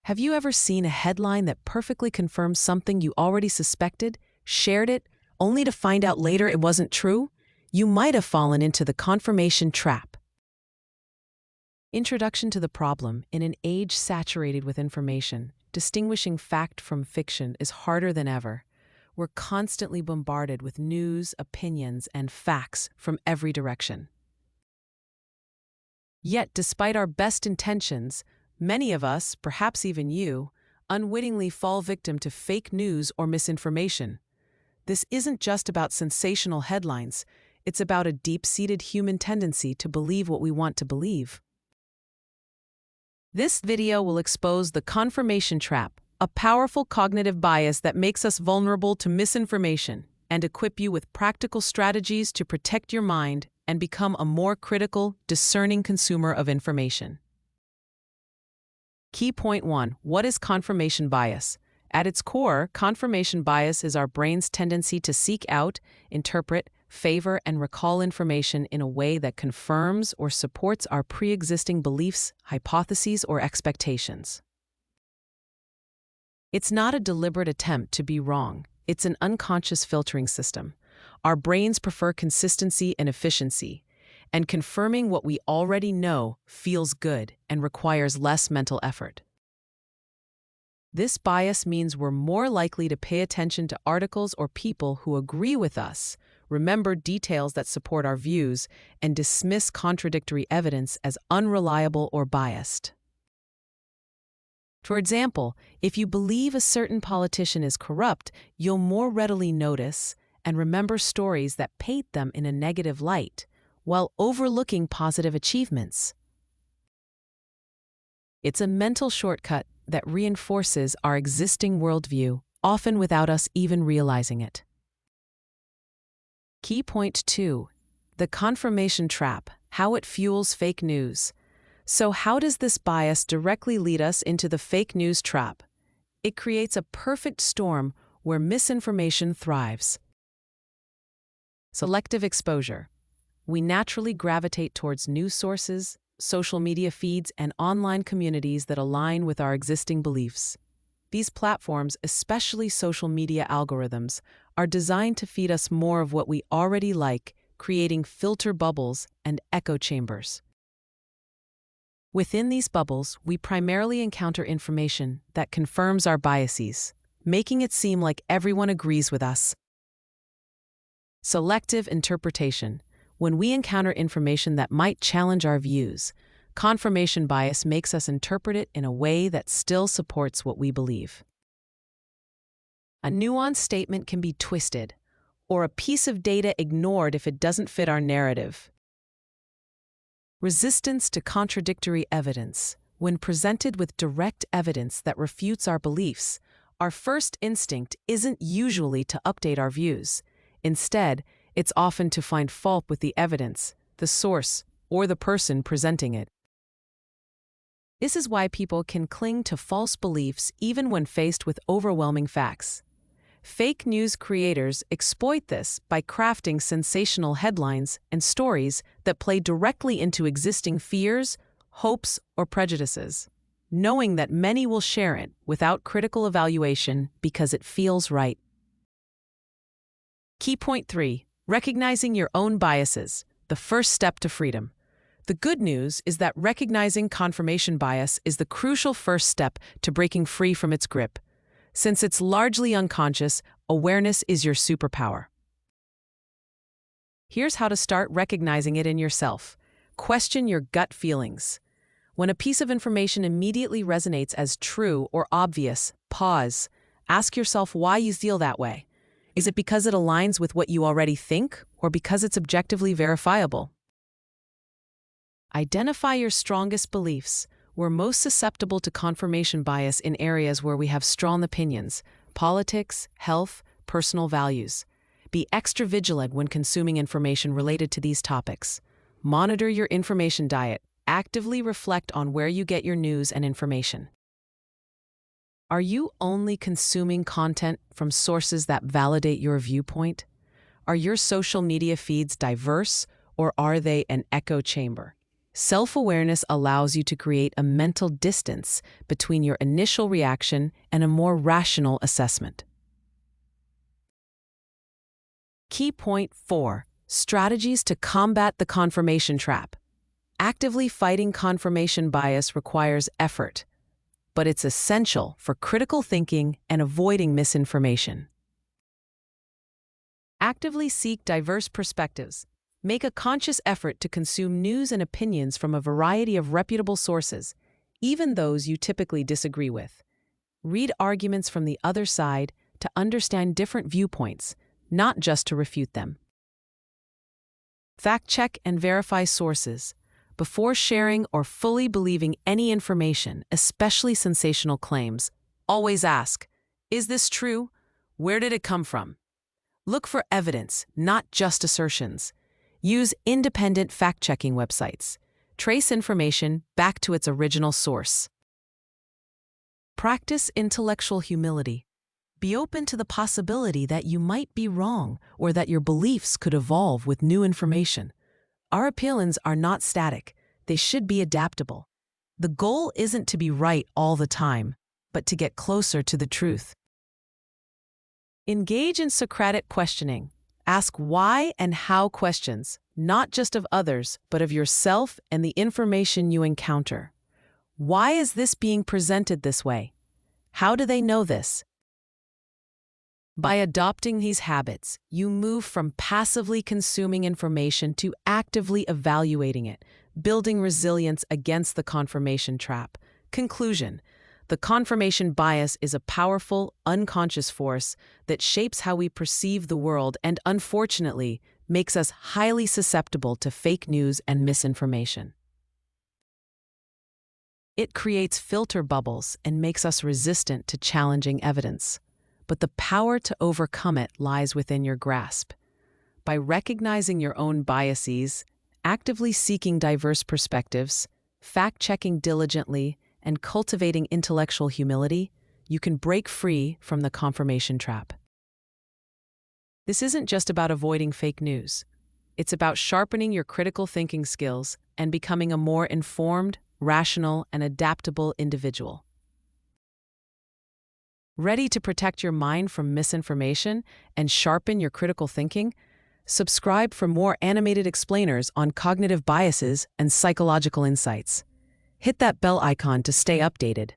Have you ever seen a headline that perfectly confirms something you already suspected, shared it, only to find out later it wasn't true? You might have fallen into the confirmation trap. Introduction to the problem. In an age saturated with information, distinguishing fact from fiction is harder than ever. We're constantly bombarded with news, opinions, and facts from every direction. Yet, despite our best intentions, many of us, perhaps even you, unwittingly fall victim to fake news or misinformation. This isn't just about sensational headlines, it's about a deep-seated human tendency to believe what we want to believe. This video will expose the confirmation trap, a powerful cognitive bias that makes us vulnerable to misinformation, and equip you with practical strategies to protect your mind and become a more critical, discerning consumer of information. Key point 1. What is confirmation bias? At its core, confirmation bias is our brain's tendency to seek out, interpret, favor, and recall information in a way that confirms or supports our pre-existing beliefs, hypotheses, or expectations. It's not a deliberate attempt to be wrong. It's an unconscious filtering system. Our brains prefer consistency and efficiency, and confirming what we already know feels good and requires less mental effort. This bias means we're more likely to pay attention to articles or people who agree with us, remember details that support our views, and dismiss contradictory evidence as unreliable or biased. For example, if you believe a certain politician is corrupt, you'll more readily notice and remember stories that paint them in a negative light, while overlooking positive achievements. It's a mental shortcut that reinforces our existing worldview, often without us even realizing it. Key point 2. The confirmation trap, how it fuels fake news. So how does this bias directly lead us into the fake news trap? It creates a perfect storm where misinformation thrives. Selective exposure. We naturally gravitate towards news sources, social media feeds, and online communities that align with our existing beliefs. These platforms, especially social media algorithms, are designed to feed us more of what we already like, creating filter bubbles and echo chambers. Within these bubbles, we primarily encounter information that confirms our biases, making it seem like everyone agrees with us. Selective interpretation. When we encounter information that might challenge our views, confirmation bias makes us interpret it in a way that still supports what we believe. A nuanced statement can be twisted, or a piece of data ignored if it doesn't fit our narrative. Resistance to contradictory evidence. When presented with direct evidence that refutes our beliefs, our first instinct isn't usually to update our views. Instead, it's often to find fault with the evidence, the source, or the person presenting it. This is why people can cling to false beliefs even when faced with overwhelming facts. Fake news creators exploit this by crafting sensational headlines and stories that play directly into existing fears, hopes, or prejudices, knowing that many will share it without critical evaluation because it feels right. Key point 3. Recognizing your own biases, the first step to freedom. The good news is that recognizing confirmation bias is the crucial first step to breaking free from its grip. Since it's largely unconscious, awareness is your superpower. Here's how to start recognizing it in yourself. Question your gut feelings. When a piece of information immediately resonates as true or obvious, pause. Ask yourself why you feel that way. Is it because it aligns with what you already think, or because it's objectively verifiable? Identify your strongest beliefs. We're most susceptible to confirmation bias in areas where we have strong opinions: politics, health, personal values. Be extra vigilant when consuming information related to these topics. Monitor your information diet. Actively reflect on where you get your news and information. Are you only consuming content from sources that validate your viewpoint? Are your social media feeds diverse, or are they an echo chamber? Self-awareness allows you to create a mental distance between your initial reaction and a more rational assessment. Key point 4. Strategies to combat the confirmation trap. Actively fighting confirmation bias requires effort, but it's essential for critical thinking and avoiding misinformation. Actively seek diverse perspectives. Make a conscious effort to consume news and opinions from a variety of reputable sources, even those you typically disagree with. Read arguments from the other side to understand different viewpoints, not just to refute them. Fact-check and verify sources. Before sharing or fully believing any information, especially sensational claims, always ask, is this true? Where did it come from? Look for evidence, not just assertions. Use independent fact-checking websites. Trace information back to its original source. Practice intellectual humility. Be open to the possibility that you might be wrong or that your beliefs could evolve with new information. Our opinions are not static. They should be adaptable. The goal isn't to be right all the time, but to get closer to the truth. Engage in Socratic questioning. Ask why and how questions, not just of others, but of yourself and the information you encounter. Why is this being presented this way? How do they know this? By adopting these habits, you move from passively consuming information to actively evaluating it, building resilience against the confirmation trap. Conclusion: the confirmation bias is a powerful, unconscious force that shapes how we perceive the world and, unfortunately, makes us highly susceptible to fake news and misinformation. It creates filter bubbles and makes us resistant to challenging evidence. But the power to overcome it lies within your grasp. By recognizing your own biases, actively seeking diverse perspectives, fact-checking diligently, and cultivating intellectual humility, you can break free from the confirmation trap. This isn't just about avoiding fake news. It's about sharpening your critical thinking skills and becoming a more informed, rational, and adaptable individual. Ready to protect your mind from misinformation and sharpen your critical thinking? Subscribe for more animated explainers on cognitive biases and psychological insights. Hit that bell icon to stay updated.